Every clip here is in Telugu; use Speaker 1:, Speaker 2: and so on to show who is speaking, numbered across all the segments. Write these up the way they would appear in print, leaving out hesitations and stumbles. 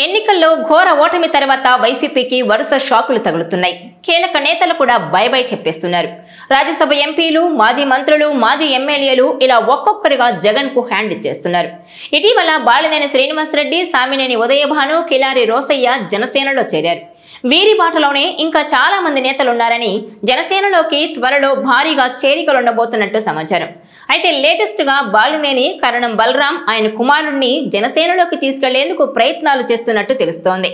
Speaker 1: ఎన్నికల్లో ఘోర ఓటమి తర్వాత వైసీపీకి వరుస షాకులు తగులుతున్నాయి. కీలక నేతలు కూడా బై బై చెప్పేస్తున్నారు. రాజ్యసభ ఎంపీలు, మాజీ మంత్రులు, మాజీ ఎమ్మెల్యేలు ఇలా ఒక్కొక్కరిగా జగన్ కు హ్యాండ్ ఇచ్చేస్తున్నారు. ఇటీవల బాలినేని శ్రీనివాసరెడ్డి, సామినేని ఉదయభాను, కిలారి రోసయ్య జనసేనలో చేరారు. వీరి బాటలోనే ఇంకా చాలా మంది నేతలున్నారని, జనసేనలోకి త్వరలో భారీగా చేరికలుండబోతున్నట్టు సమాచారం. అయితే లేటెస్ట్ గా బాలినేని కరణం బలరాం ఆయన కుమారుడిని జనసేనలోకి తీసుకెళ్లేందుకు ప్రయత్నాలు చేస్తున్నట్టు తెలుస్తోంది.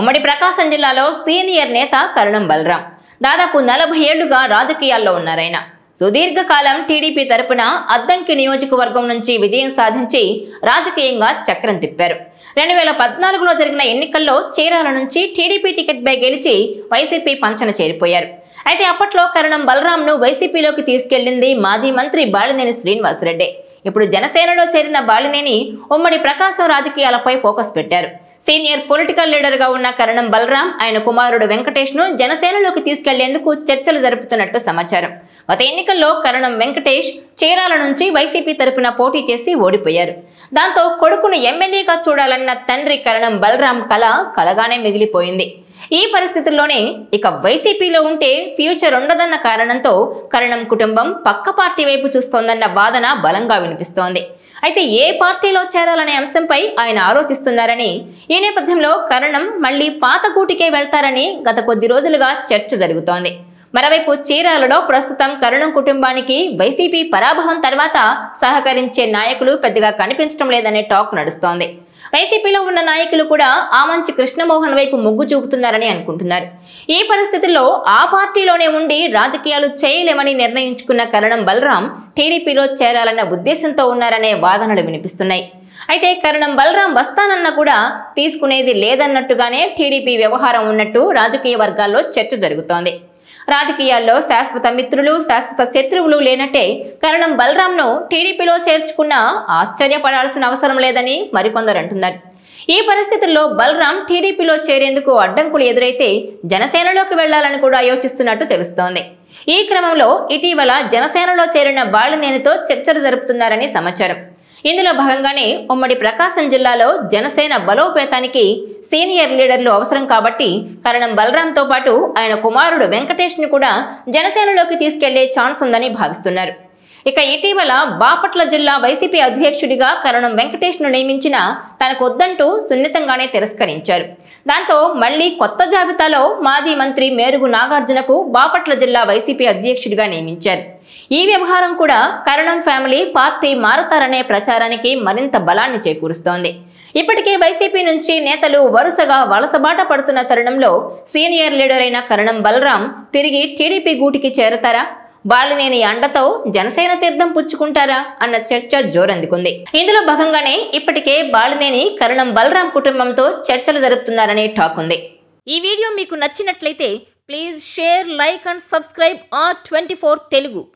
Speaker 1: ఉమ్మడి ప్రకాశం జిల్లాలో సీనియర్ నేత కరణం బలరాం దాదాపు 40 ఏళ్లుగా రాజకీయాల్లో ఉన్నారాయన. సుదీర్ఘకాలం టీడీపీ తరపున అద్దంకి నియోజకవర్గం నుంచి విజయం సాధించి రాజకీయంగా చక్రం తిప్పారు. 2014లో జరిగిన ఎన్నికల్లో చీరాల నుంచి టీడీపీ టికెట్పై గెలిచి వైసీపీ పంచన చేరిపోయారు. అయితే అప్పట్లో కరణం బలరాంను వైసీపీలోకి తీసుకెళ్లింది మాజీ మంత్రి బాలినేని శ్రీనివాసరెడ్డి. ఇప్పుడు జనసేనలో చేరిన బాలినేని ఉమ్మడి ప్రకాశం రాజకీయాలపై ఫోకస్ పెట్టారు. సీనియర్ పొలిటికల్ లీడర్ గా ఉన్న కరణం బలరాం ఆయన కుమారుడు వెంకటేష్ ను జనసేనలోకి తీసుకెళ్లేందుకు చర్చలు జరుపుతున్నట్టు సమాచారం. గత ఎన్నికల్లో కరణం వెంకటేష్ చీరాల నుంచి వైసీపీ తరపున పోటీ చేసి ఓడిపోయారు. దాంతో కొడుకును ఎమ్మెల్యేగా చూడాలన్న తండ్రి కరణం బలరాం కల కలగానే మిగిలిపోయింది. ఈ పరిస్థితుల్లోనే ఇక వైసీపీలో ఉంటే ఫ్యూచర్ ఉండదన్న కారణంతో కరణం కుటుంబం పక్క పార్టీ వైపు చూస్తోందన్న వాదన బలంగా వినిపిస్తోంది. అయితే ఏ పార్టీలో చేరాలనే అంశంపై ఆయన ఆలోచిస్తున్నారని, ఈ నేపథ్యంలో కరణం మళ్లీ పాత గూటికే వెళ్తారని గత కొద్ది రోజులుగా చర్చ జరుగుతోంది. మరోవైపు చీరాలలో ప్రస్తుతం కరణం కుటుంబానికి వైసీపీ పరాభవం తర్వాత సహకరించే నాయకులు పెద్దగా కనిపించడం లేదనే టాక్ నడుస్తోంది. వైసీపీలో ఉన్న నాయకులు కూడా ఆమంచి కృష్ణమోహన్ వైపు మొగ్గు చూపుతున్నారని అనుకుంటున్నారు. ఈ పరిస్థితుల్లో ఆ పార్టీలోనే ఉండి రాజకీయాలు చేయలేమని నిర్ణయించుకున్న కరణం బలరాం టీడీపీలో చేరాలన్న ఉద్దేశంతో ఉన్నారనే వాదనలు వినిపిస్తున్నాయి. అయితే కరణం బలరాం వస్తానన్నా కూడా తీసుకునేది లేదన్నట్టుగానే టీడీపీ వ్యవహారం ఉన్నట్టు రాజకీయ వర్గాల్లో చర్చ జరుగుతోంది. రాజకీయాల్లో శాశ్వత మిత్రులు, శాశ్వత శత్రువులు లేనట్టే కరణం బలరాంను టీడీపీలో చేర్చుకున్నా ఆశ్చర్యపడాల్సిన అవసరం లేదని మరికొందరు అంటున్నారు. ఈ పరిస్థితుల్లో బలరాం టీడీపీలో చేరేందుకు అడ్డంకులు ఎదురైతే జనసేనలోకి వెళ్లాలని కూడా యోచిస్తున్నట్టు తెలుస్తోంది. ఈ క్రమంలో ఇటీవల జనసేనలో చేరిన బాలినేనితో చర్చలు జరుపుతున్నారని సమాచారం. ఇందులో భాగంగానే ఉమ్మడి ప్రకాశం జిల్లాలో జనసేన బలోపేతానికి సీనియర్ లీడర్లు అవసరం కాబట్టి కరణం బలరాంతో పాటు ఆయన కుమారుడు వెంకటేష్ ని కూడా జనసేనలోకి తీసుకెళ్లే ఛాన్స్ ఉందని భావిస్తున్నారు. ఇక ఇటీవల బాపట్ల జిల్లా వైసీపీ అధ్యక్షుడిగా కరణం వెంకటేష్ ను నియమించిన తనకొద్దంటూ సున్నితంగానే తిరస్కరించారు. దాంతో మళ్లీ కొత్త జాబితాలో మాజీ మంత్రి మేరుగు నాగార్జునకు బాపట్ల జిల్లా వైసీపీ అధ్యక్షుడిగా నియమించారు. ఈ వ్యవహారం కూడా కరణం ఫ్యామిలీ పార్టీ మారతారనే ప్రచారానికి మరింత బలాన్ని చేకూరుస్తోంది. ఇప్పటికే వైసీపీ నుంచి నేతలు వరుసగా వలసబాట పడుతున్న తరుణంలో సీనియర్ లీడర్ అయిన కరణం బలరాం తిరిగి టీడీపీ గూటికి చేరతారా, బాలినేని అండతో జనసేన తీర్థం పుచ్చుకుంటారా అన్న చర్చ జోరందుకుంది. ఇందులో భాగంగానే ఇప్పటికే బాలినేని కరణం బలరాం కుటుంబంతో చర్చలు జరుపుతున్నారనే టాక్ ఉంది. ఈ వీడియో మీకు నచ్చినట్లయితే please share, like and subscribe R24 Telugu.